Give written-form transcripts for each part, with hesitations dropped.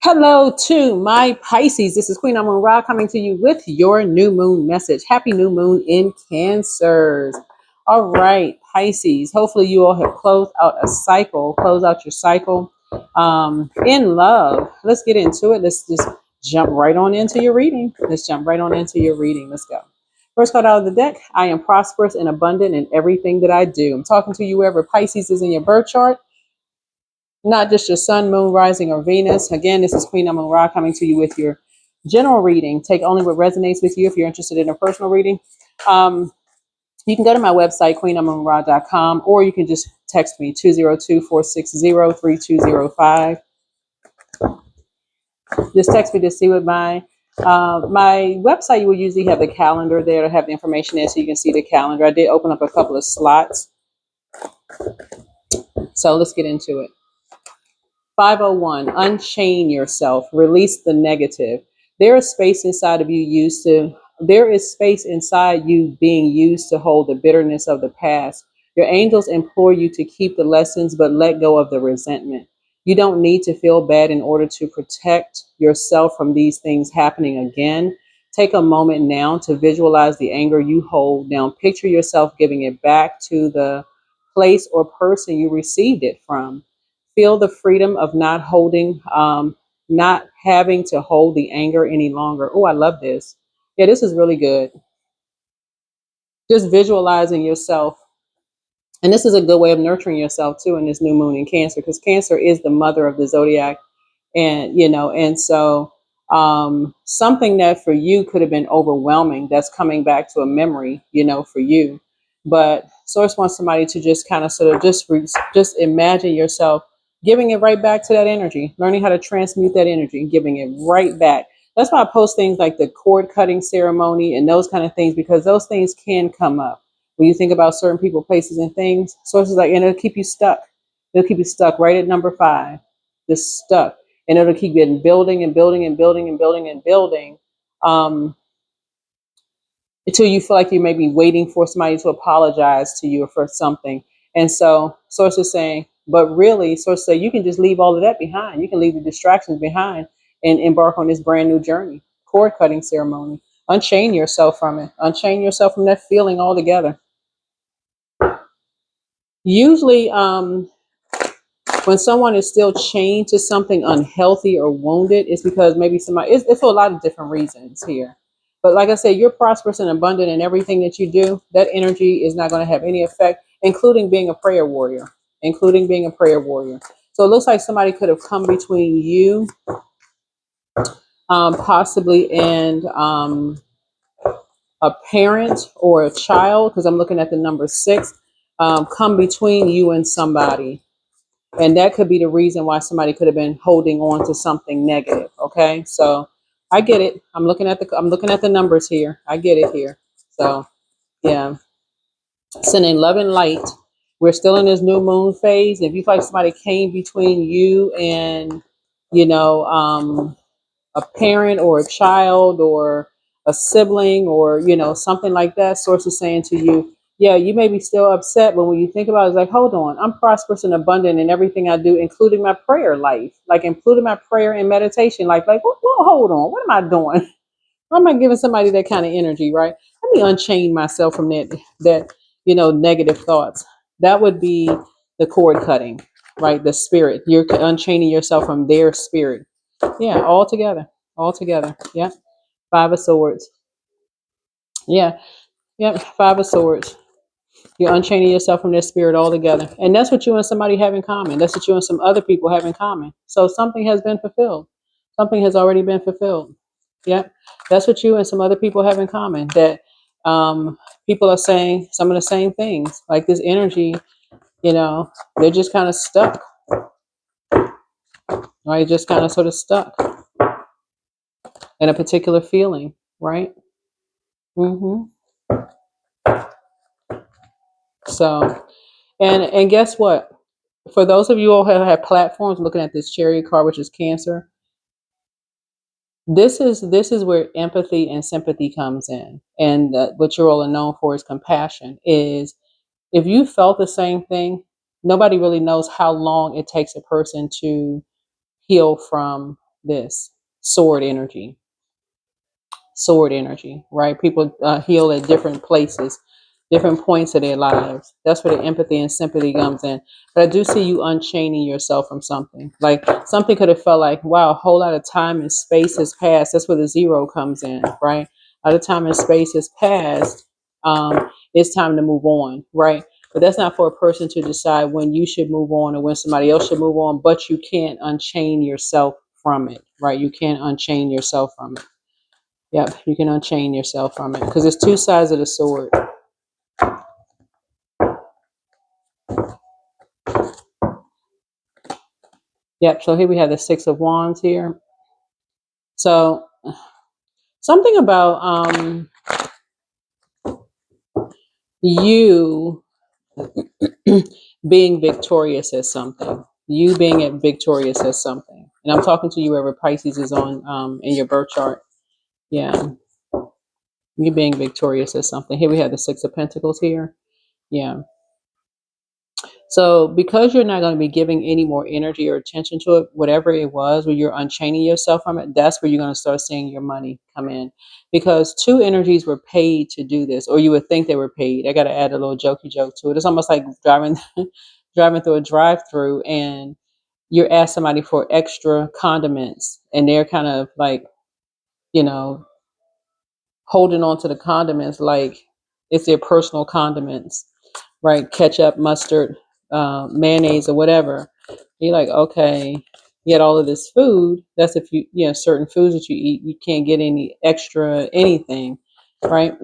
Hello to my Pisces. This is Queen Amun Ra coming to you with your new moon message. Happy new moon in Cancers. All right, Pisces. Hopefully you all have closed out a cycle. Close out your cycle in love. Let's get into it. Let's just jump right on into your reading. Let's jump right on into your reading. Let's go. First card out of the deck. I am prosperous and abundant in everything that I do. I'm talking to you wherever Pisces is in your birth chart. Not just your sun, moon, rising, or Venus. Again, this is Queen Amun Ra coming to you with your general reading. Take only what resonates with you if you're interested in a personal reading. You can go to my website, queenamunra.com, or you can just text me 202-460-3205. Just text me to see what my website, you will usually have the calendar there to have the information in so you can see the calendar. I did open up a couple of slots. So let's get into it. 501, unchain yourself, release the negative. There is space inside of you there is space inside you being used to hold the bitterness of the past. Your angels implore you to keep the lessons, but let go of the resentment. You don't need to feel bad in order to protect yourself from these things happening again. Take a moment now to visualize the anger you hold. Now picture yourself giving it back to the place or person you received it from. Feel the freedom of not having to hold the anger any longer. Oh, I love this. Yeah, this is really good. Just visualizing yourself. And this is a good way of nurturing yourself too in this new moon in Cancer, because Cancer is the mother of the zodiac. And something that for you could have been overwhelming, that's coming back to a memory, for you. But Source wants somebody to just kind of sort of just imagine yourself giving it right back to that energy, learning how to transmute that energy and giving it right back. That's why I post things like the cord cutting ceremony and those kind of things, because those things can come up when you think about certain people, places, and things. Source is like, and it'll keep you stuck. It'll keep you stuck right at number 5, just stuck, and it'll keep getting building and building and building and building and building until you feel like you may be waiting for somebody to apologize to you for something. And so Source is saying, but really, Source say you can just leave all of that behind. You can leave the distractions behind and embark on this brand new journey. Cord cutting ceremony. Unchain yourself from it. Unchain yourself from that feeling altogether. Usually, when someone is still chained to something unhealthy or wounded, it's because maybe it's for a lot of different reasons here. But like I said, you're prosperous and abundant in everything that you do. That energy is not going to have any effect, including being a prayer warrior, So it looks like somebody could have come between you, possibly, and a parent or a child, because I'm looking at the number 6, come between you and somebody. And that could be the reason why somebody could have been holding on to something negative. Okay, so I get it. I'm looking at the numbers here. I get it here. So yeah, sending love and light. We're still in this new moon phase. If you feel like somebody came between you and you know a parent or a child or a sibling or something like that, Source is saying to you, yeah, you may be still upset, but when you think about it, it's like, hold on, I'm prosperous and abundant in everything I do, including my prayer life, like including my prayer and meditation life. Like, well, hold on, what am I doing? Why am I giving somebody that kind of energy, right? Let me unchain myself from that negative thoughts. That would be the cord cutting, right? The spirit. You're unchaining yourself from their spirit. Yeah, all together. Yeah. 5 of Swords. Yeah. Yep. 5 of Swords. You're unchaining yourself from their spirit altogether. And that's what you and somebody have in common. That's what you and some other people have in common. So something has been fulfilled. Something has already been fulfilled. Yep. That's what you and some other people have in common. That people are saying some of the same things. Like this energy, they're just kind of stuck. Right? Just kind of sort of stuck in a particular feeling. Right? Mm-hmm. So, and guess what? For those of you all who have platforms looking at this Chariot card, which is Cancer, this is where empathy and sympathy comes in, and what you're all known for is compassion. Is if you felt the same thing, nobody really knows how long it takes a person to heal from this sword energy. Sword energy, right? People heal at different places, different points of their lives. That's where the empathy and sympathy comes in. But I do see you unchaining yourself from something. Like something could have felt like, wow, a whole lot of time and space has passed. That's where the zero comes in, right? A lot of time and space has passed. It's time to move on, right? But that's not for a person to decide when you should move on or when somebody else should move on, but you can't unchain yourself from it, right? You can't unchain yourself from it. Yep, you can unchain yourself from it because it's two sides of the sword. Yep, so here we have the Six of Wands here. So something about you being victorious at something. You being victorious at something. And I'm talking to you wherever Pisces is on in your birth chart. Yeah, you being victorious at something. Here we have the Six of Pentacles here. Yeah. So because you're not going to be giving any more energy or attention to it, whatever it was, where you're unchaining yourself from it, that's where you're going to start seeing your money come in. Because two energies were paid to do this, or you would think they were paid. I got to add a little jokey joke to it. It's almost like driving driving through a drive-through and you're asking somebody for extra condiments and they're kind of like, you know, holding on to the condiments like it's their personal condiments, right? Ketchup, mustard, mayonnaise, or whatever. You're like, okay, you get all of this food. That's if you, certain foods that you eat, you can't get any extra anything, right?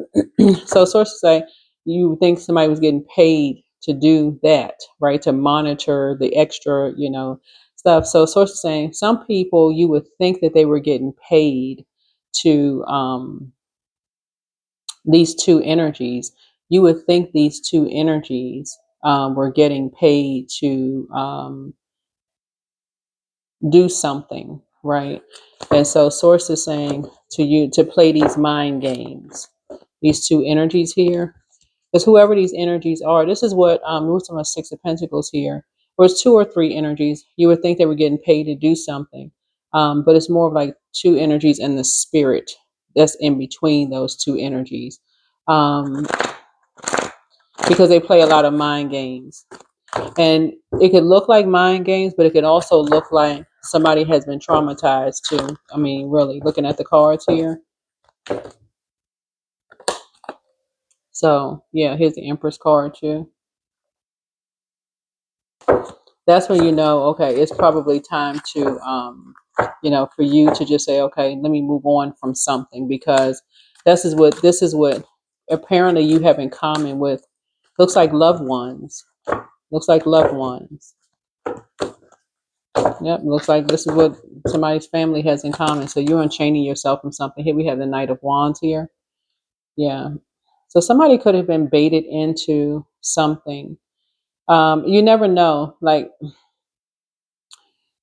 So sources say you think somebody was getting paid to do that, right? To monitor the extra, stuff. So sources saying some people you would think that they were getting paid to these two energies. You would think these two energies were getting paid to do something, right? And so source is saying to you to play these mind games, these two energies here. Because whoever these energies are, this is what we're talking about Six of Pentacles here, where it's two or three energies. You would think they were getting paid to do something. But it's more of like two energies and the spirit that's in between those two energies. Um, because they play a lot of mind games. And it could look like mind games, but it could also look like somebody has been traumatized too. I mean, really, looking at the cards here. So, yeah, here's the Empress card too. That's when you know, okay, it's probably time to, for you to just say, okay, let me move on from something because this is what apparently you have in common with, looks like loved ones. Looks like loved ones. Yep, looks like this is what somebody's family has in common. So you're unchaining yourself from something. Here we have the Knight of Wands here. Yeah. So somebody could have been baited into something. You never know. Like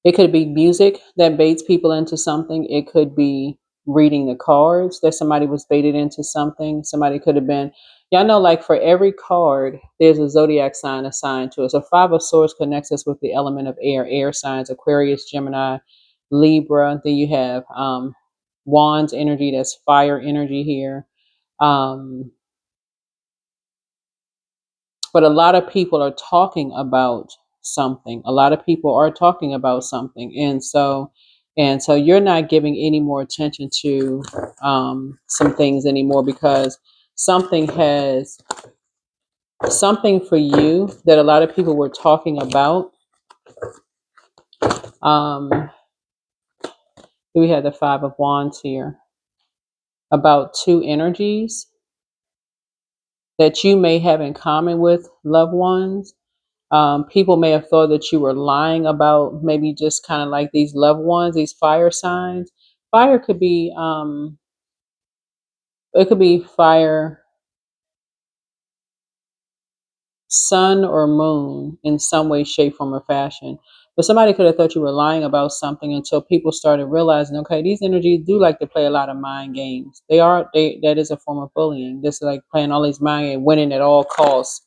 it could be music that baits people into something. It could be reading the cards that somebody was baited into something. Somebody could have been, y'all know, like for every card, there's a zodiac sign assigned to it. So Five of Swords connects us with the element of air signs, Aquarius, Gemini, Libra. Then you have Wands energy, that's fire energy here. Um, but a lot of people are talking about something. A lot of people are talking about something, and so you're not giving any more attention to some things anymore because something has something for you that a lot of people were talking about. um we had the Five of Wands here about two energies that you may have in common with loved ones. People may have thought that you were lying about maybe just kind of like these loved ones, these fire signs. Fire could be, it could be fire, sun or moon in some way, shape, form, or fashion. But somebody could have thought you were lying about something until people started realizing, okay, these energies do like to play a lot of mind games. That is a form of bullying. This is like playing all these mind games, winning at all costs.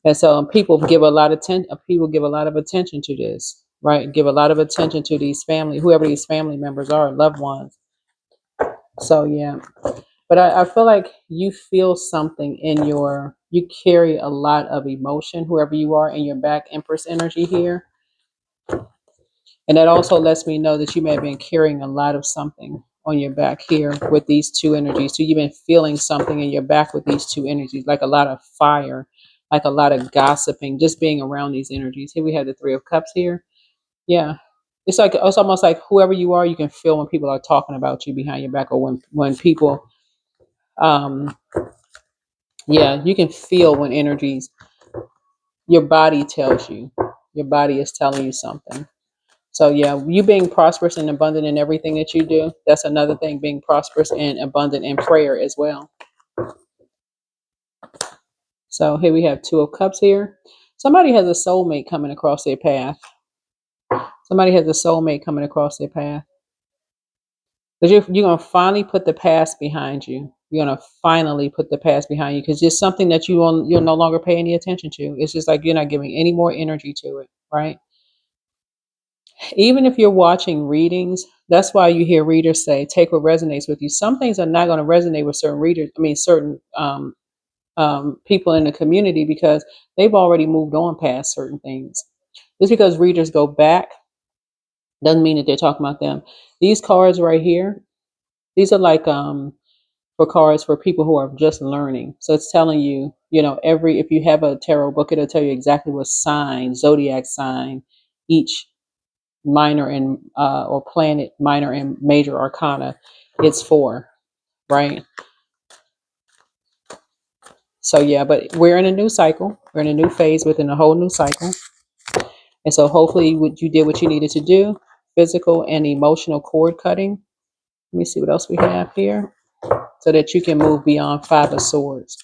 And so people give a lot of attention to this. right? Give a lot of attention to these whoever these family members are, loved ones. So yeah, but I feel like you feel something you carry a lot of emotion, whoever you are, in your back, Empress energy here. And that also lets me know that you may have been carrying a lot of something on your back here with these two energies. So you've been feeling something in your back with these two energies, like a lot of fire, like a lot of gossiping, just being around these energies. Here we have the Three of Cups here. Yeah. It's almost like whoever you are, you can feel when people are talking about you behind your back, or when people um yeah, you can feel when energies, your body tells you. Your body is telling you something. So yeah, you being prosperous and abundant in everything that you do, that's another thing, being prosperous and abundant in prayer as well. So here we have Two of Cups here. Somebody has a soulmate coming across their path. Somebody has a soulmate coming across their path. Because you're going to finally put the past behind you. You're going to finally put the past behind you, because it's something that you'll no longer pay any attention to. It's just like you're not giving any more energy to it, right? Even if you're watching readings, that's why you hear readers say, take what resonates with you. Some things are not going to resonate with certain readers, certain people in the community, because they've already moved on past certain things. Just because readers go back doesn't mean that they're talking about them. These cards right here, these are like for cards for people who are just learning. So it's telling you, if you have a tarot book, it'll tell you exactly what sign, zodiac sign, each minor and or planet, minor and major arcana it's for, right? So yeah, but we're in a new cycle. We're in a new phase within a whole new cycle. And so hopefully you did what you needed to do. Physical and emotional cord cutting. Let me see what else we have here, so that you can move beyond Five of Swords.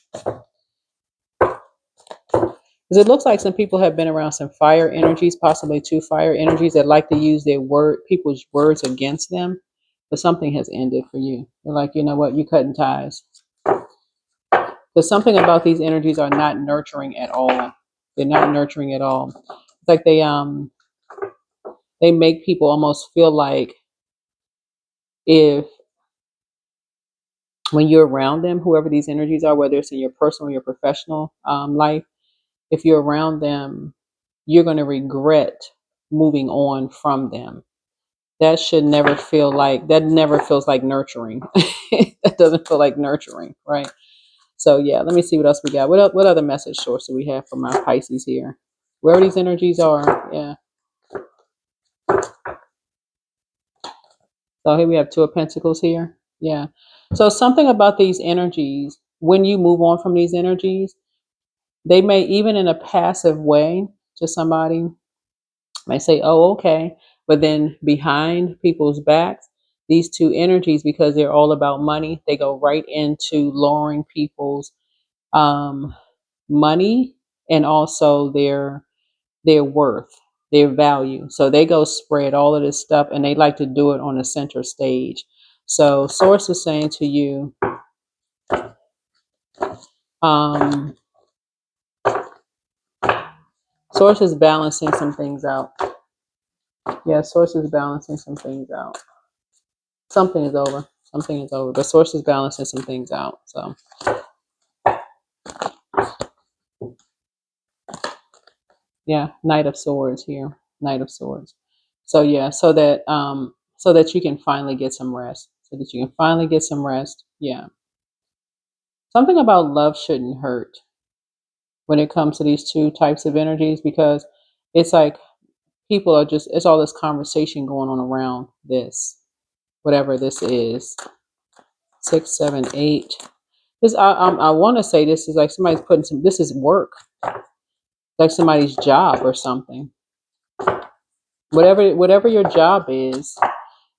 Because it looks like some people have been around some fire energies, possibly two fire energies that like to use people's words against them. But something has ended for you. They're like, you know what, you cutting ties. Because something about these energies are not nurturing at all. They're not nurturing at all. It's like they make people almost feel like, if when you're around them, whoever these energies are, whether it's in your personal or your professional life, if you're around them, you're going to regret moving on from them. That never feels like nurturing. That doesn't feel like nurturing, right? So yeah, let me see what else we got. What other message source do we have from our Pisces here? Wherever these energies are, yeah. So here we have Two of Pentacles here. Yeah. So something about these energies, when you move on from these energies, they may, even in a passive way to somebody, might say, oh, okay. But then behind people's backs, these two energies, because they're all about money, they go right into lowering people's money, and also their worth, their value. So they go spread all of this stuff, and they like to do it on the center stage. So Source is saying to you, um, Source is balancing some things out. Yeah, Source is balancing some things out. Something is over. Something is over. But Source is balancing some things out. So yeah, Knight of Swords here. Knight of Swords. So yeah, so that you can finally get some rest. So that you can finally get some rest. Yeah. Something about love shouldn't hurt when it comes to these two types of energies, because it's like people are just, it's all this conversation going on around this, whatever this is. 6, 7, 8. This I want to say this is like somebody's putting this is work, like somebody's job or something. Whatever your job is,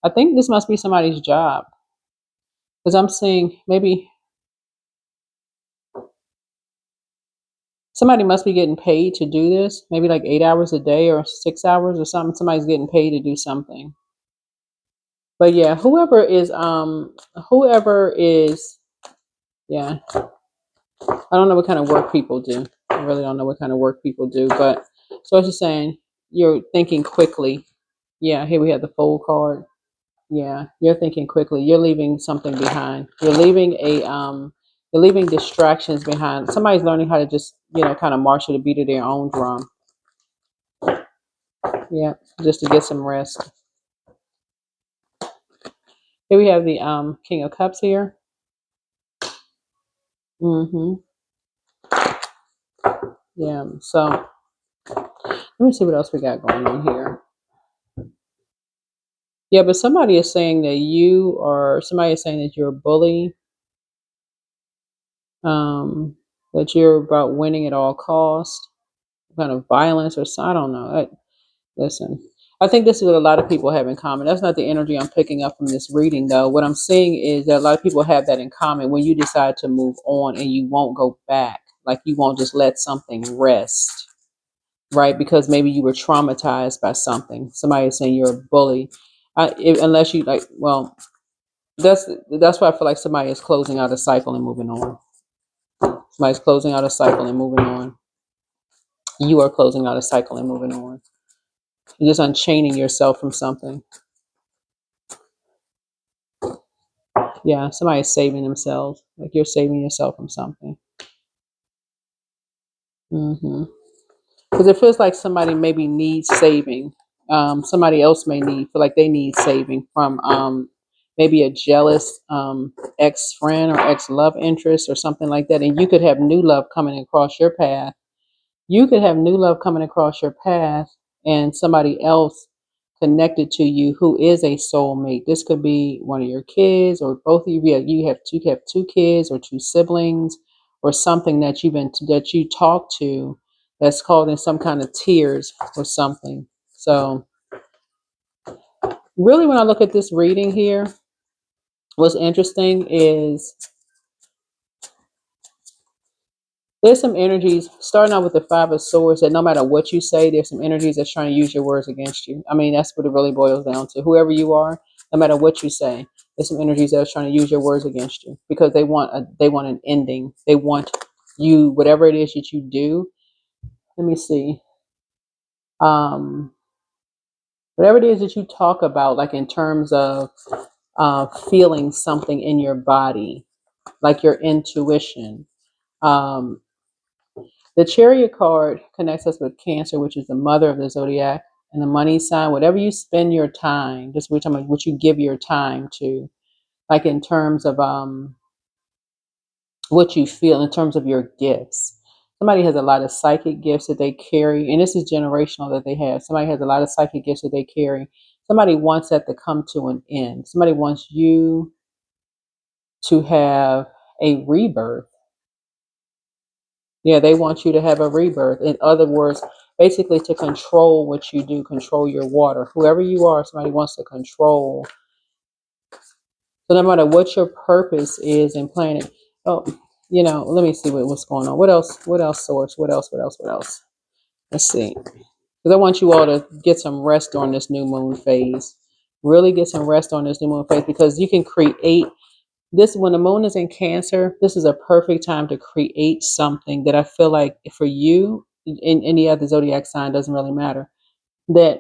I think this must be somebody's job, because I'm seeing maybe somebody must be getting paid to do this, maybe like 8 hours a day or 6 hours or something. Somebody's getting paid to do something. But yeah, whoever is, yeah, I don't know what kind of work people do. I really don't know what kind of work people do. But so I was just saying, you're thinking quickly. Yeah, here we have the Fool card. Yeah, you're thinking quickly. You're leaving something behind. You're leaving distractions behind. Somebody's learning how to just, kind of march to the beat of their own drum. Yeah, just to get some rest. Here we have the King of Cups here. Mm-hmm. Yeah. So let me see what else we got going on here. Yeah, but somebody is saying that you're a bully, that you're about winning at all costs, kind of violence or so. I don't know. Listen, I think this is what a lot of people have in common. That's not the energy I'm picking up from this reading, though. What I'm seeing is that a lot of people have that in common when you decide to move on and you won't go back. Like you won't just let something rest, right? Because maybe you were traumatized by something. Somebody is saying you're a bully. Unless you like, well, that's why I feel like somebody is closing out a cycle and moving on. Somebody's closing out a cycle and moving on. You are closing out a cycle and moving on. You're just unchaining yourself from something. Yeah, somebody's saving themselves. Like you're saving yourself from something. Because it feels like somebody maybe needs saving. Somebody else may feel like they need saving from maybe a jealous ex friend or ex love interest or something like that. And you could have new love coming across your path. You could have new love coming across your path and somebody else connected to you who is a soulmate. This could be one of your kids or both of you. Yeah, you have two kids or two siblings or something that that you talk to that's causing some kind of tears or something. So really when I look at this reading here, what's interesting is there's some energies starting out with the Five of Swords that no matter what you say, there's some energies that's trying to use your words against you. I mean, that's what it really boils down to. Whoever you are, no matter what you say, there's some energies that are trying to use your words against you because they want an ending. They want you, whatever it is that you do. Let me see. Um, Whatever it is that you talk about, like in terms of feeling something in your body, like your intuition. Um, The Chariot card connects us with Cancer, which is the mother of the zodiac, and the money sign. Whatever you spend your time, just we're talking about what you give your time to, like in terms of what you feel, in terms of your gifts. Somebody has a lot of psychic gifts that they carry, and this is generational that they have. Somebody has a lot of psychic gifts that they carry. Somebody wants that to come to an end. Somebody wants you to have a rebirth. Yeah, they want you to have a rebirth. In other words, basically to control what you do, control your water. Whoever you are, somebody wants to control. So no matter what your purpose is in planet, oh, let me see what's going on. What else? What else, source? What else? What else? What else? Let's see. Because I want you all to get some rest on this new moon phase. Really get some rest on this new moon phase because you can create this when the moon is in Cancer. This is a perfect time to create something that I feel like for you in any other zodiac sign doesn't really matter. That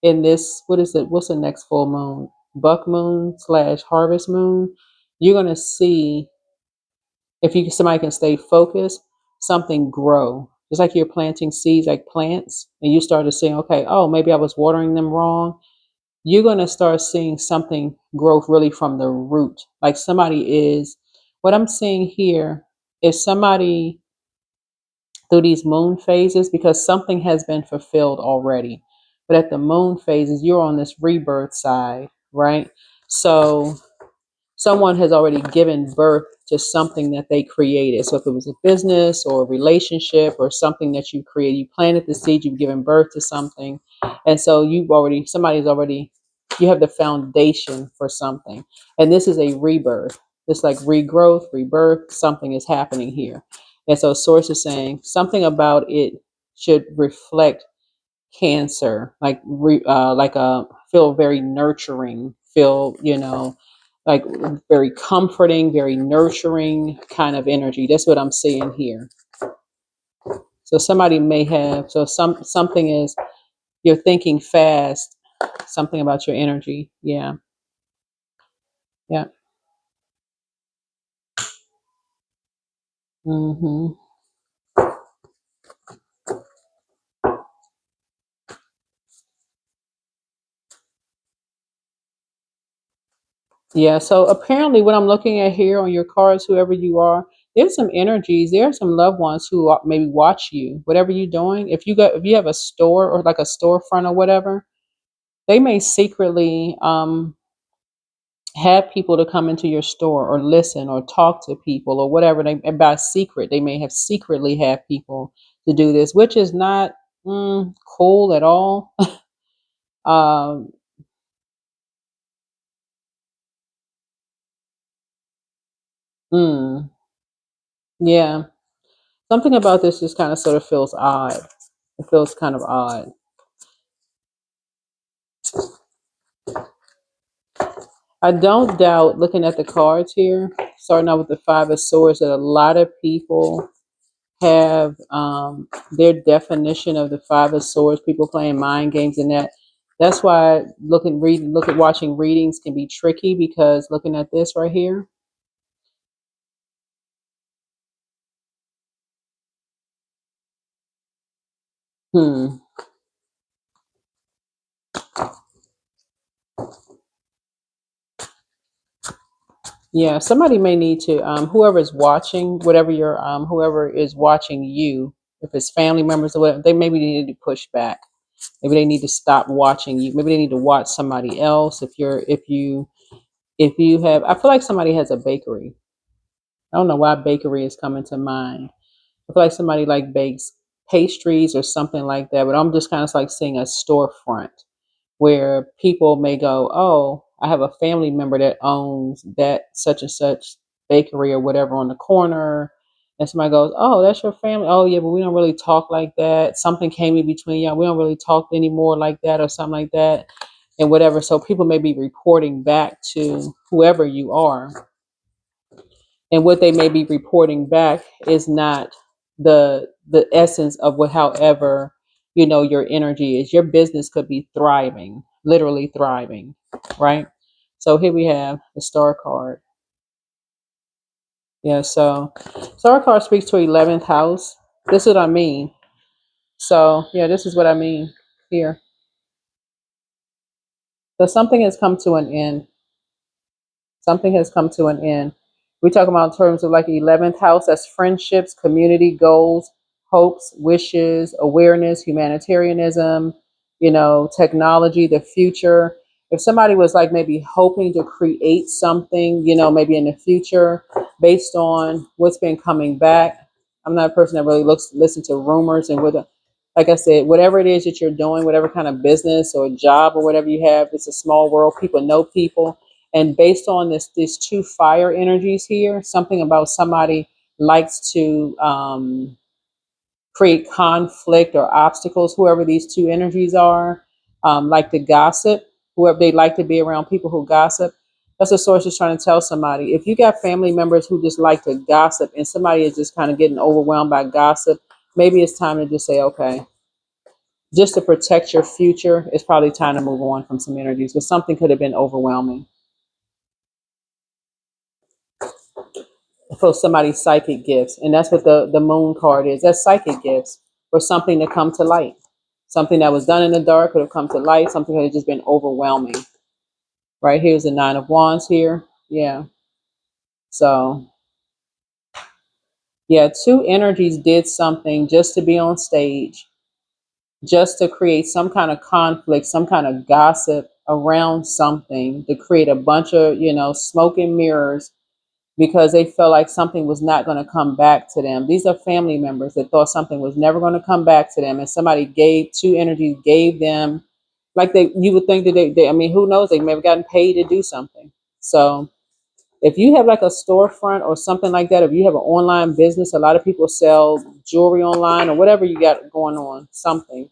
in this, what is it? What's the next full moon? Buck moon / harvest moon. You're gonna see if you somebody can stay focused, something grow. Just like you're planting seeds, like plants, and you start to see, okay, oh, maybe I was watering them wrong. You're going to start seeing something grow really from the root. Like somebody is, what I'm seeing here is somebody through these moon phases, because something has been fulfilled already. But at the moon phases, you're on this rebirth side, right? So someone has already given birth to something that they created. So if it was a business or a relationship or something that you created, you planted the seed, you've given birth to something. And so you have the foundation for something. And this is a rebirth. It's like regrowth, rebirth, something is happening here. And so source is saying something about it should reflect Cancer, feel very nurturing, feel like very comforting, very nurturing kind of energy. That's what I'm seeing here. So somebody may have something is you're thinking fast. Something about your energy. Yeah. Yeah. Hmm. Yeah. So apparently, what I'm looking at here on your cards, whoever you are, there's some energies. There are some loved ones who maybe watch you, whatever you're doing. If you have a store or like a storefront or whatever, they may secretly have people to come into your store or listen or talk to people or whatever. And by secret, they may have secretly have people to do this, which is not cool at all. um, mm, yeah, something about this just kind of sort of feels odd. It feels kind of odd. I don't doubt, looking at the cards here, starting out with the Five of Swords, that a lot of people have their definition of the Five of Swords. People playing mind games and that. That's why watching readings can be tricky, because looking at this right here. Hmm. Yeah, somebody may need to, whoever is watching, whoever is watching you, if it's family members or whatever, they maybe need to push back. Maybe they need to stop watching you. Maybe they need to watch somebody else. If you have, I feel like somebody has a bakery. I don't know why bakery is coming to mind. I feel like somebody like bakes pastries or something like that, but I'm just kind of like seeing a storefront where people may go, "Oh, I have a family member that owns that such and such bakery or whatever on the corner." And somebody goes, "Oh, that's your family. Oh, yeah, but we don't really talk like that. Something came in between y'all. We don't really talk anymore like that, or something like that." And whatever. So people may be reporting back to whoever you are, and what they may be reporting back is not the essence of what, however, your energy is. Your business could be thriving, literally thriving, right? So here we have the Star card. Yeah, so Star card speaks to 11th house. This is what I mean. So yeah, this is what I mean here. So something has come to an end. Something has come to an end. We talk about in terms of like 11th house, that's friendships, community goals, hopes, wishes, awareness, humanitarianism, technology, the future. If somebody was like maybe hoping to create something, maybe in the future based on what's been coming back. I'm not a person that really listen to rumors, and like I said, whatever it is that you're doing, whatever kind of business or job or whatever you have, it's a small world. People know people, and based on these two fire energies here, something about somebody likes to create conflict or obstacles, whoever these two energies are, like to gossip, whoever they like to be around people who gossip. That's what source is trying to tell somebody. If you got family members who just like to gossip and somebody is just kind of getting overwhelmed by gossip, maybe it's time to just say, okay, just to protect your future, it's probably time to move on from some energies, because something could have been overwhelming for somebody's psychic gifts. And that's what the moon card is. That's psychic gifts for something to come to light. Something that was done in the dark could have come to light. Something could have just been overwhelming. Right, here's the Nine of Wands here. Yeah. So yeah, two energies did something just to be on stage, just to create some kind of conflict, some kind of gossip around something, to create a bunch of, smoke and mirrors, because they felt like something was not going to come back to them. These are family members that thought something was never going to come back to them, and somebody gave two energies, gave them, like you would think that I mean, who knows? They may have gotten paid to do something. So if you have like a storefront or something like that, if you have an online business, a lot of people sell jewelry online or whatever you got going on, something,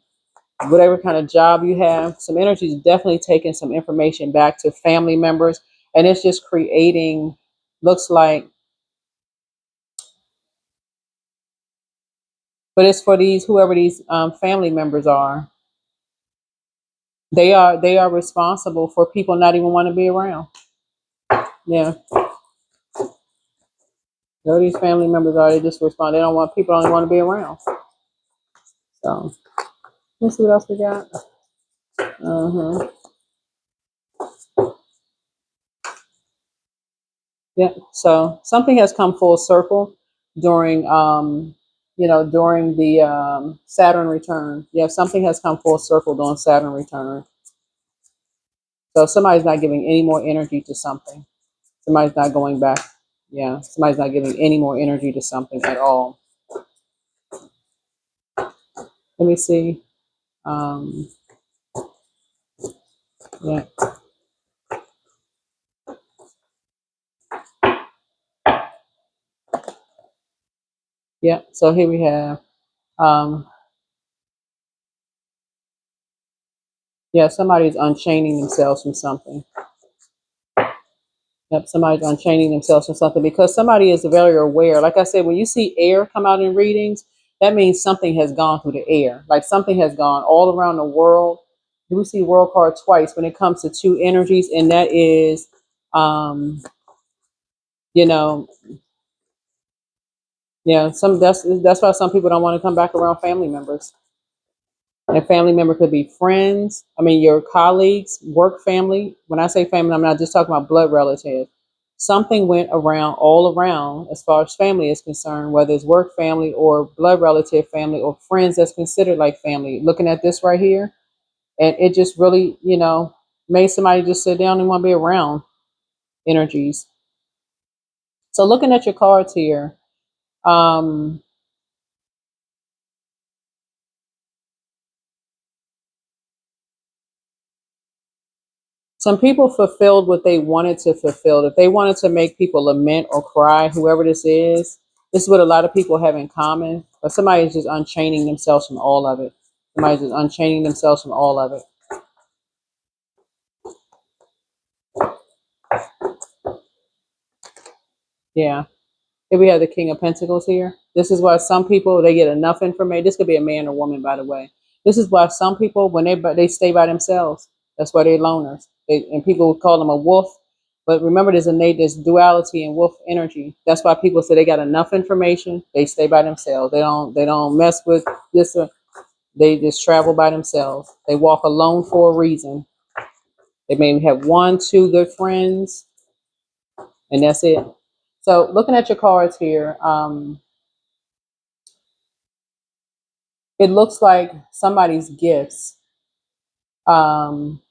whatever kind of job you have, some energy is definitely taking some information back to family members, and it's just creating, looks like, but it's for these, whoever these family members are. They are responsible for people not even want to be around. Yeah. Know these family members are, they just respond. They don't want people don't want to be around. So let's see what else we got. Uh-huh. Yeah. So something has come full circle during during the Saturn return. Yeah, something has come full circle during Saturn return. So somebody's not giving any more energy to something. Somebody's not going back. Yeah, somebody's not giving any more energy to something at all. Let me see. Um, yeah, yeah. So here we have. Um, yeah, somebody's unchaining themselves from something. Yep, somebody's unchaining themselves from something because somebody is very aware. Like I said, when you see air come out in readings, that means something has gone through the air. Like something has gone all around the world. We see world card twice when it comes to two energies, and that is, um, you know, yeah. That's why some people don't want to come back around family members. And a family member could be friends. I mean, your colleagues, work family. When I say family, I'm not just talking about blood relatives. Something went around all around as far as family is concerned, whether it's work family or blood relative family or friends that's considered like family. Looking at this right here, and it just really, made somebody just sit down and want to be around energies. So looking at your cards here, um, some people fulfilled what they wanted to fulfill. If they wanted to make people lament or cry, whoever this is what a lot of people have in common. But somebody is just unchaining themselves from all of it. Somebody's just unchaining themselves from all of it. Yeah. Here we have the King of Pentacles here. This is why some people they get enough information. This could be a man or woman, by the way. This is why some people, when they stay by themselves, that's why they're loners. And people call them a wolf. But remember, there's duality in wolf energy. That's why people say they got enough information. They stay by themselves. They don't mess with this. They just travel by themselves. They walk alone for a reason. They maybe have one, two good friends, and that's it. So looking at your cards here, it looks like somebody's gifts um,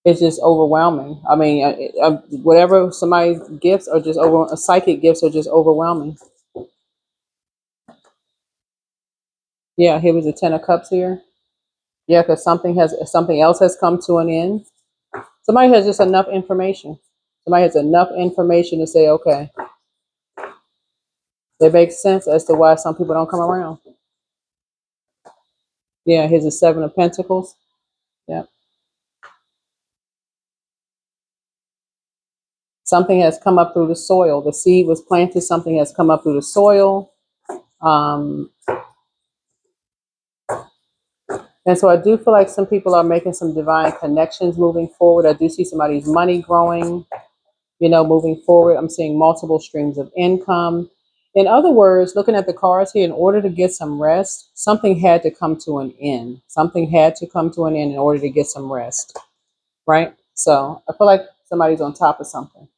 is just overwhelming. I mean, whatever somebody's gifts are just over. Psychic gifts are just overwhelming. Yeah, here was the Ten of Cups here. Yeah, because something else has come to an end. Somebody has just enough information. Somebody has enough information to say, okay, it makes sense as to why some people don't come around. Yeah, here's the Seven of Pentacles. Yeah, something has come up through the soil. The seed was planted. Something has come up through the soil. Um, And so I do feel like some people are making some divine connections moving forward. I do see somebody's money growing, moving forward. I'm seeing multiple streams of income. In other words, looking at the cards here, in order to get some rest, something had to come to an end. Something had to come to an end in order to get some rest, right? So I feel like somebody's on top of something.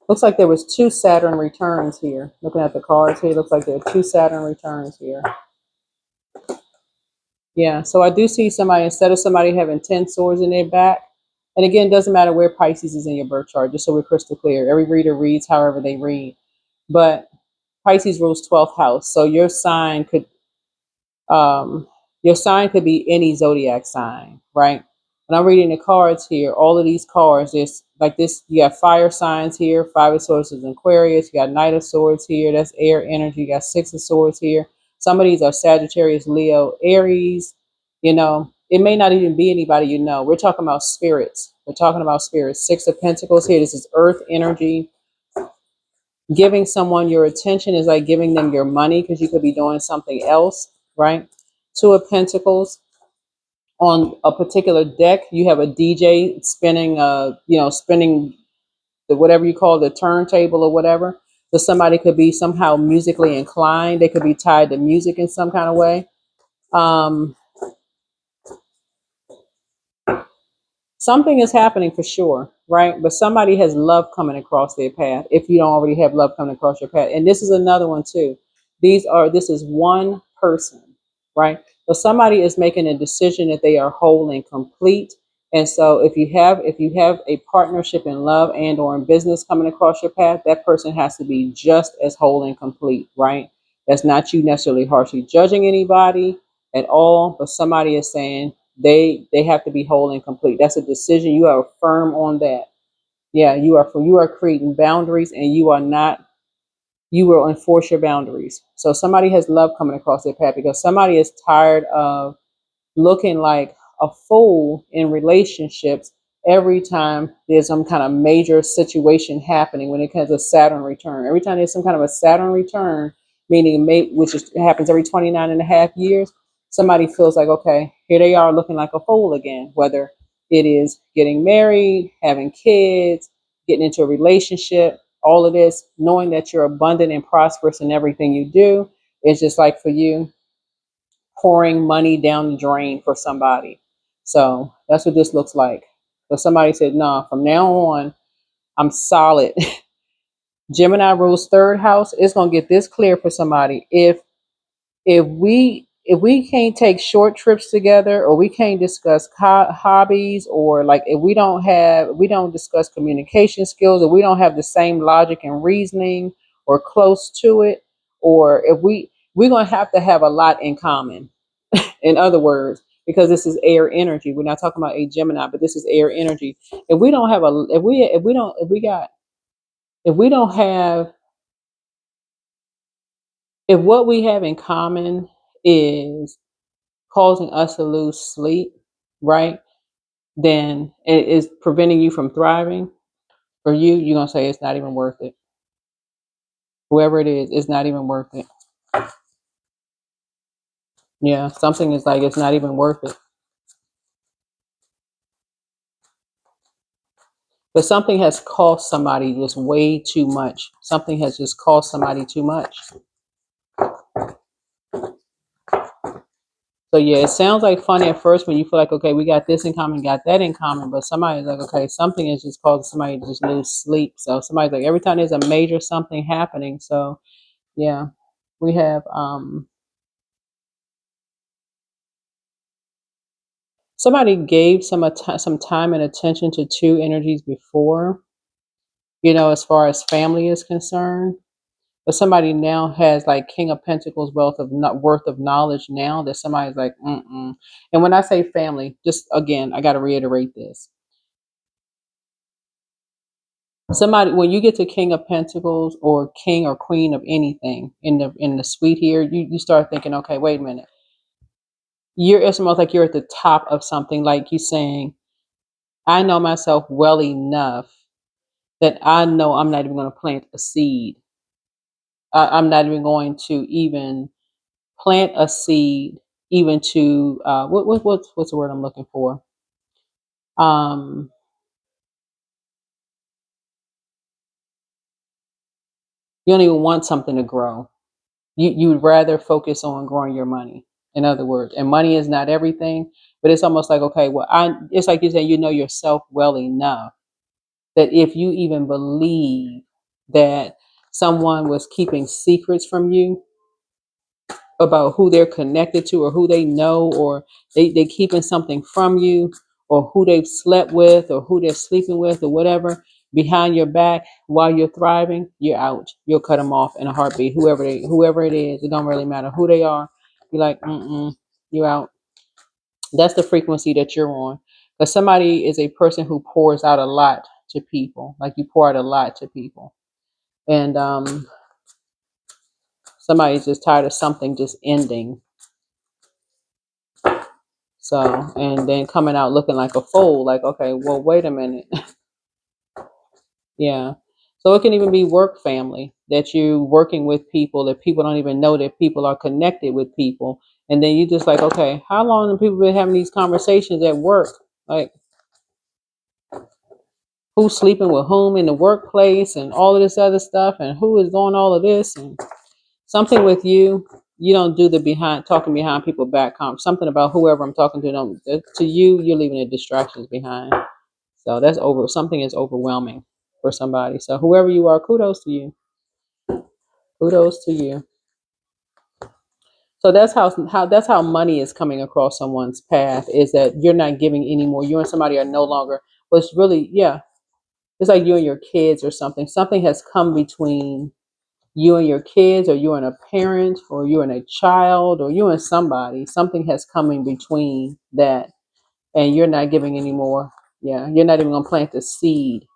Looks like there was two Saturn returns here. Looking at the cards here, looks like there are two Saturn returns here. Yeah, so I do see somebody, instead of somebody having 10 swords in their back, and again, it doesn't matter where Pisces is in your birth chart, just so we're crystal clear. Every reader reads however they read. But Pisces rules 12th house. So um, your sign could be any zodiac sign, right? When I'm reading the cards here, all of these cards, there's like this, you have fire signs here, Five of Swords is Aquarius, you got Knight of Swords here, that's air energy, you got Six of Swords here. Some of these are Sagittarius, Leo, Aries, it may not even be anybody you know. We're talking about spirits. We're talking about spirits. Six of Pentacles here, this is earth energy. Giving someone your attention is like giving them your money because you could be doing something else, right? Two of Pentacles. On a particular deck, you have a DJ spinning, spinning the whatever you call the turntable or whatever. So somebody could be somehow musically inclined. They could be tied to music in some kind of way. Um, Something is happening for sure, right? But somebody has love coming across their path if you don't already have love coming across your path. And this is another one too. This is one person, right? So somebody is making a decision that they are whole and complete. And so if you have a partnership in love and or in business coming across your path, that person has to be just as whole and complete, right? That's not you necessarily harshly judging anybody at all, but somebody is saying they have to be whole and complete. That's a decision. You are firm on that. Yeah, you are creating boundaries, and you will enforce your boundaries. So somebody has love coming across their path because somebody is tired of looking like a fool in relationships every time there's some kind of major situation happening when it comes to Saturn return. Every time there's some kind of a Saturn return, meaning happens every 29 and a half years, somebody feels like, okay, here they are looking like a fool again, whether it is getting married, having kids, getting into a relationship, all of this, knowing that you're abundant and prosperous in everything you do. It's just like for you, pouring money down the drain for somebody. So that's what this looks like. So somebody said, nah, from now on, I'm solid. Gemini rules third house. It's gonna get this clear for somebody. If we can't take short trips together, or we can't discuss hobbies, or like if we don't discuss communication skills, or we don't have the same logic and reasoning or close to it, or if we're gonna have to have a lot in common. In other words, because this is air energy, we're not talking about a Gemini, but this is air energy. If we don't have a, if we don't, if we got, if we don't have, if what we have in common is causing us to lose sleep, right? Then it is preventing you from thriving. For you, you're gonna say it's not even worth it. Whoever it is, it's not even worth it. Yeah, something is like it's not even worth it. But something has cost somebody just way too much. Something has just cost somebody too much. So yeah, it sounds like funny at first when you feel like, okay, we got this in common, got that in common, but somebody's like, okay, something is just causing somebody to just lose sleep. So somebody's like, every time there's a major something happening. So yeah, we have somebody gave some time and attention to two energies before, as far as family is concerned. But somebody now has like King of Pentacles worth of knowledge now that somebody's like, mm-mm. And when I say family, just again, I got to reiterate this. Somebody, when you get to King of Pentacles or King or Queen of anything in the suite here, you start thinking, okay, wait a minute. It's almost like you're at the top of something, like you saying, I know myself well enough that I know I'm not even going to plant a seed. I'm not even going to even plant a seed, even to what's the word I'm looking for? Um, you don't even want something to grow. You would rather focus on growing your money. In other words, and money is not everything, but it's almost like, okay, well, it's like you say, you know yourself well enough that if you even believe that someone was keeping secrets from you about who they're connected to or who they know, or they keeping something from you, or who they've slept with or who they're sleeping with or whatever behind your back while you're thriving, you're out. You'll cut them off in a heartbeat. Whoever it is, it don't really matter who they are. You're like, mm-mm, you're out. That's the frequency that you're on. Because somebody is a person who pours out a lot to people, like you pour out a lot to people. And somebody's just tired of something just ending. So, and then coming out looking like a fool, like, okay, well, wait a minute. Yeah. So it can even be work family, that you working with people that people don't even know that people are connected with people. And then you just like, okay, how long have people been having these conversations at work? Like, who's sleeping with whom in the workplace and all of this other stuff, and who is doing all of this, and something with you. You don't do the behind talking behind people back something about whoever I'm talking to. Don't to you. You're leaving the distractions behind. So that's over. Something is overwhelming for somebody. So whoever you are, kudos to you. Kudos to you. So that's how money is coming across someone's path, is that you're not giving anymore. You and somebody are no longer. But it's really, yeah, it's like you and your kids or something. Something has come between you and your kids, or you and a parent, or you and a child, or you and somebody. Something has come in between that, and you're not giving anymore. Yeah, you're not even gonna plant the seed.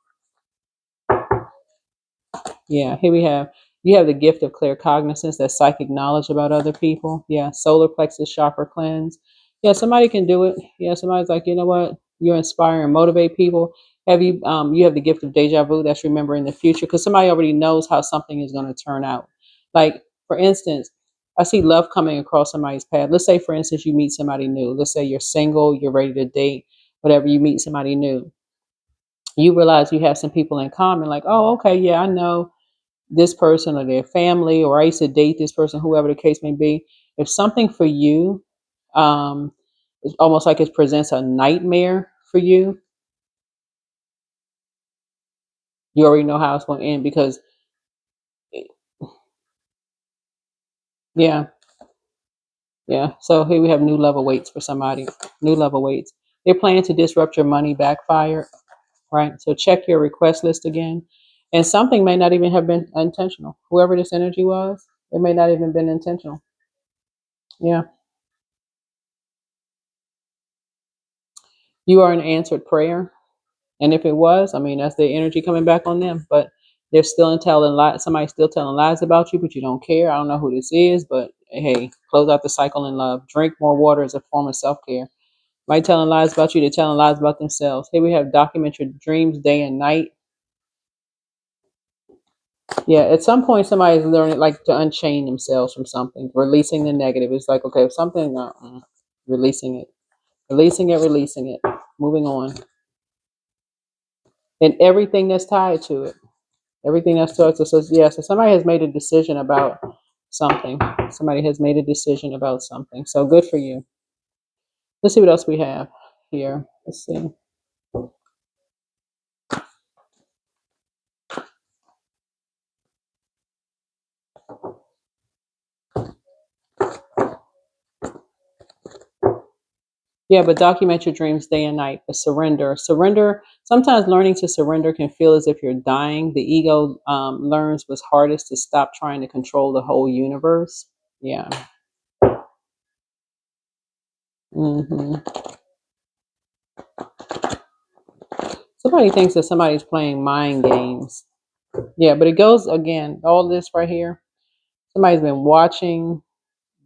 Yeah, here we have, you have the gift of clear cognizance, that psychic knowledge about other people. Yeah, solar plexus chakra cleanse. Yeah, somebody can do it. Yeah, somebody's like, you know what? You inspire and motivate people. You have the gift of deja vu, that's remembering the future, because somebody already knows how something is going to turn out. Like, for instance, I see love coming across somebody's path. Let's say, for instance, you meet somebody new. Let's say you're single, you're ready to date, whatever, you meet somebody new. You realize you have some people in common, like, oh, okay, yeah, I know this person or their family, or I used to date this person, whoever the case may be. If something for you, it's almost like it presents a nightmare for you, you already know how it's going to end, because, yeah, yeah. So here we have new level weights for somebody, new level weights. They're planning to disrupt your money backfire, right? So check your request list again. And something may not even have been intentional. Whoever this energy was, it may not even been intentional. Yeah. You are an answered prayer. And if it was, I mean, that's their energy coming back on them. But they're still telling lies. Somebody's still telling lies about you, but you don't care. I don't know who this is, but hey, close out the cycle in love. Drink more water as a form of self care. Somebody telling lies about you, they're telling lies about themselves. Here we have document your dreams day and night. Yeah, at some point, somebody's learning, like, to unchain themselves from something, releasing the negative. It's like, okay, if something, releasing it, releasing it, moving on, and everything that's tied to it. Everything that starts with, so yeah, so somebody has made a decision about something. Somebody has made a decision about something. So good for you. Let's see what else we have here. Let's see. Yeah, but document your dreams day and night. But surrender. Surrender. Sometimes learning to surrender can feel as if you're dying. The ego learns what's hardest, to stop trying to control the whole universe. Yeah. hmm Somebody thinks that somebody's playing mind games. Yeah, but it goes again, all this right here. Somebody's been watching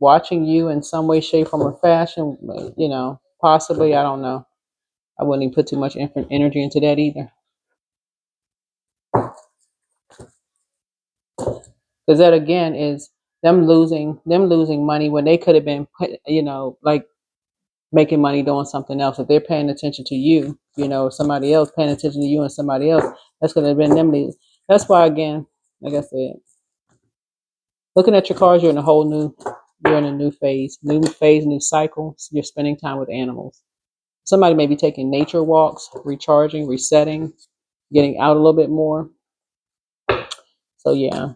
you in some way, shape, form, or fashion. Possibly. I don't know. I wouldn't even put too much energy into that either, because that again is them losing money when they could have been like making money doing something else. If they're paying attention to you, somebody else paying attention to you and somebody else, that's going to have been them losing. That's why, again, like I said, looking at your cards, you're in a new phase, new cycle. You're spending time with animals. Somebody may be taking nature walks, recharging, resetting, getting out a little bit more. So yeah,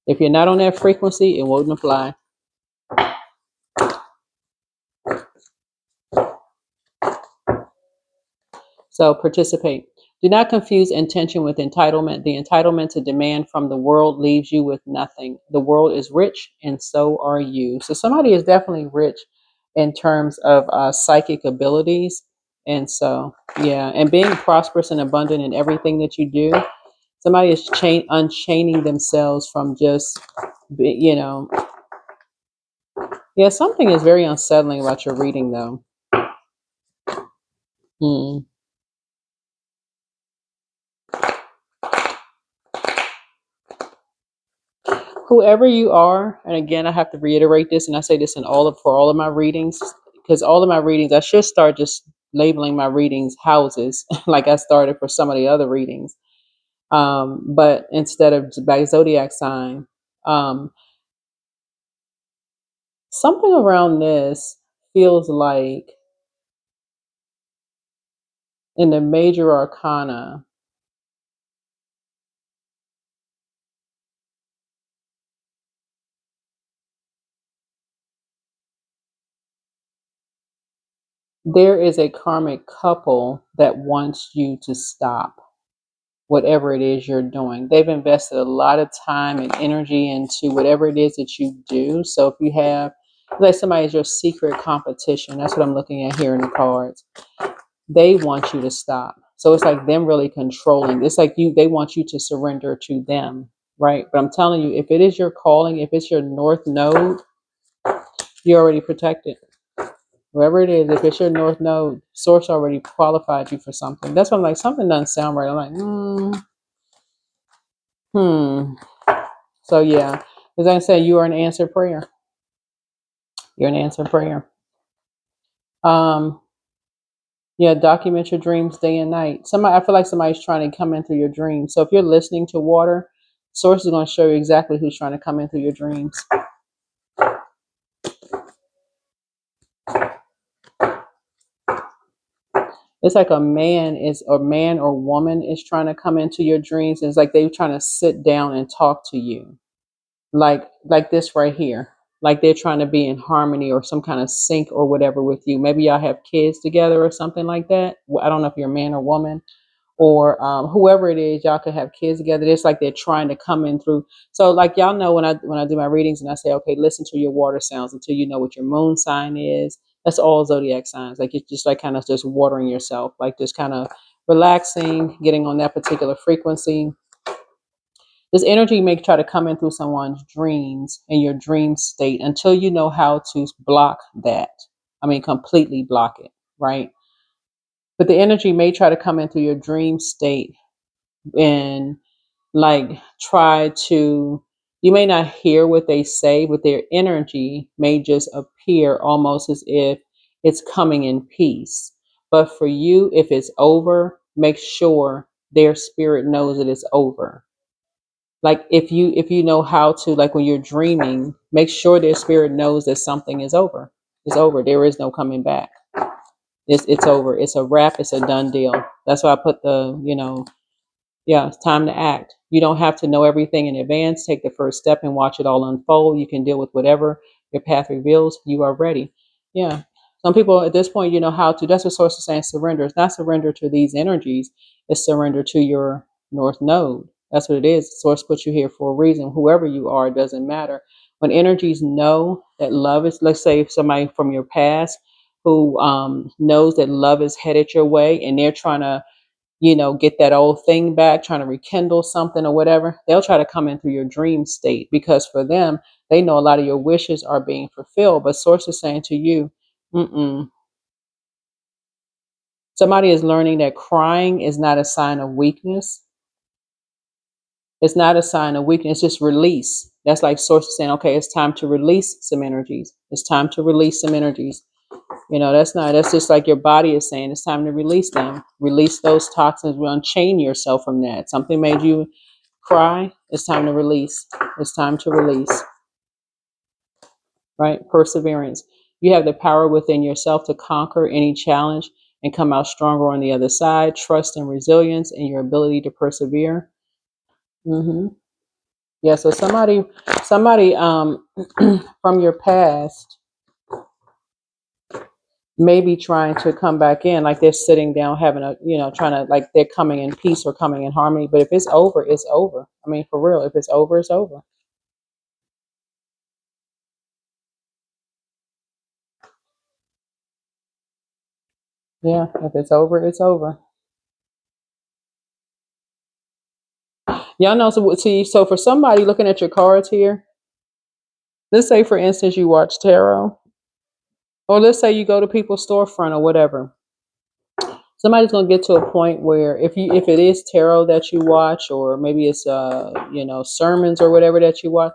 if you're not on that frequency, it won't apply. So participate. Do not confuse intention with entitlement. The entitlement to demand from the world leaves you with nothing. The world is rich, and so are you. So somebody is definitely rich in terms of psychic abilities. And so, yeah, and being prosperous and abundant in everything that you do. Somebody is unchaining themselves from just, you know, yeah, something is very unsettling about your reading, though. Hmm. whoever you are, and again, I have to reiterate this, and I say this in for all of my readings, because all of my readings, I should start just labeling my readings houses, like I started for some of the other readings. But instead of by zodiac sign, um, something around this feels like in the major arcana, there is a karmic couple that wants you to stop whatever it is you're doing. They've invested a lot of time and energy into whatever it is that you do. So if you have, like somebody's your secret competition, that's what I'm looking at here in the cards. They want you to stop. So it's like them really controlling. It's like they want you to surrender to them, right? But I'm telling you, if it is your calling, if it's your north node, you're already protected. Whoever it is, if it's your north node, source already qualified you for something. That's why I'm like, something doesn't sound right. I'm like, hmm. So yeah, as I say, you are an answered prayer. You're an answered prayer. Um, yeah, document your dreams day and night. I feel like somebody's trying to come in through your dreams. So if you're listening to water, source is going to show you exactly who's trying to come in through your dreams. It's like a man or woman is trying to come into your dreams. It's like they're trying to sit down and talk to you. Like this right here. Like they're trying to be in harmony or some kind of sync or whatever with you. Maybe y'all have kids together or something like that. I don't know if you're a man or woman, or whoever it is, y'all could have kids together. It's like they're trying to come in through. So like y'all know when I do my readings and I say, okay, listen to your water sounds until you know what your moon sign is. That's all zodiac signs. Like it's just like kind of just watering yourself, like just kind of relaxing, getting on that particular frequency. This energy may try to come in through someone's dreams in your dream state until you know how to block that. I mean, completely block it, right? But the energy may try to come in through your dream state and like try to, you may not hear what they say, but their energy may just appear almost as if it's coming in peace. But for you, if it's over, make sure their spirit knows that it's over. Like if you know how to, like when you're dreaming, make sure their spirit knows that something is over. It's over. There is no coming back. It's over. It's a wrap. It's a done deal. That's why I put yeah, it's time to act. You don't have to know everything in advance. Take the first step and watch it all unfold. You can deal with whatever your path reveals. You are ready. Yeah. Some people at this point, you know how to. That's what Source is saying. Surrender. It's not surrender to these energies. It's surrender to your North Node. That's what it is. Source put you here for a reason. Whoever you are, it doesn't matter. When energies know that love is, let's say somebody from your past who knows that love is headed your way and they're trying to get that old thing back, trying to rekindle something or whatever, they'll try to come in through your dream state because for them, they know a lot of your wishes are being fulfilled. But Source is saying to you, mm-mm. Somebody is learning that crying is not a sign of weakness. It's not a sign of weakness, it's just release. That's like Source is saying, okay, it's time to release some energies. It's time to release some energies. That's just like your body is saying, it's time to release them. Release those toxins, unchain yourself from that. Something made you cry, it's time to release. It's time to release, right? Perseverance. You have the power within yourself to conquer any challenge and come out stronger on the other side. Trust and resilience and your ability to persevere. hmm Yeah, so somebody from your past maybe trying to come back in, like they're sitting down having trying to, like they're coming in peace or coming in harmony. But if it's over, it's over. I mean, for real, if it's over, it's over. Yeah, if it's over, it's over. Y'all know, so see, so for somebody looking at your cards here, let's say for instance you watch tarot, or let's say you go to people's storefront or whatever. Somebody's gonna get to a point where if it is tarot that you watch, or maybe it's sermons or whatever that you watch,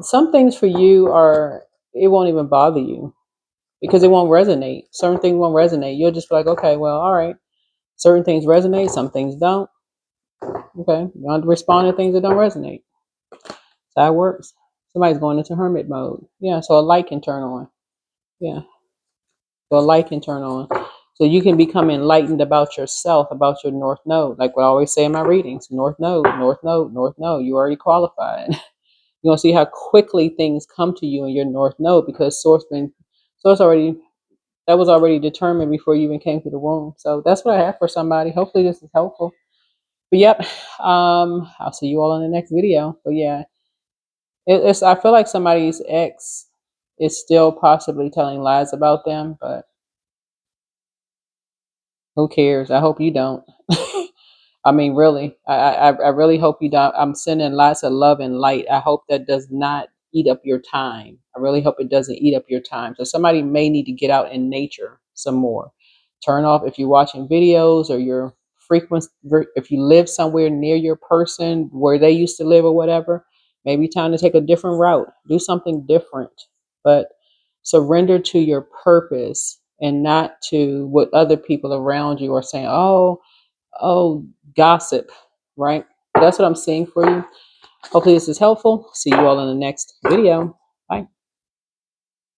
Some things for you are, it won't even bother you because it won't resonate. Certain things won't resonate. You'll just be like, okay, well, all right. Certain things resonate, some things don't. Okay. You don't have to respond to things that don't resonate. That's how it works. Somebody's going into hermit mode. Yeah. So a light can turn on. Yeah. So a light can turn on. So you can become enlightened about yourself, about your north node. Like what I always say in my readings, north node, north node, north node. You already qualified. You're gonna see how quickly things come to you in your north node because source already, that was already determined before you even came to the womb. So that's what I have for somebody. Hopefully this is helpful. But yep, I'll see you all in the next video. But yeah, it's, I feel like somebody's ex is still possibly telling lies about them, but who cares? I hope you don't. I mean, really, I really hope you don't. I'm sending lots of love and light. I hope that does not eat up your time. I really hope it doesn't eat up your time. So somebody may need to get out in nature some more. Turn off if you're watching videos or you're frequent. If you live somewhere near your person where they used to live or whatever, maybe time to take a different route. Do something different, but surrender to your purpose and not to what other people around you are saying. Oh, gossip, right? That's what I'm seeing for you. Hopefully this is helpful. See you all in the next video. Bye.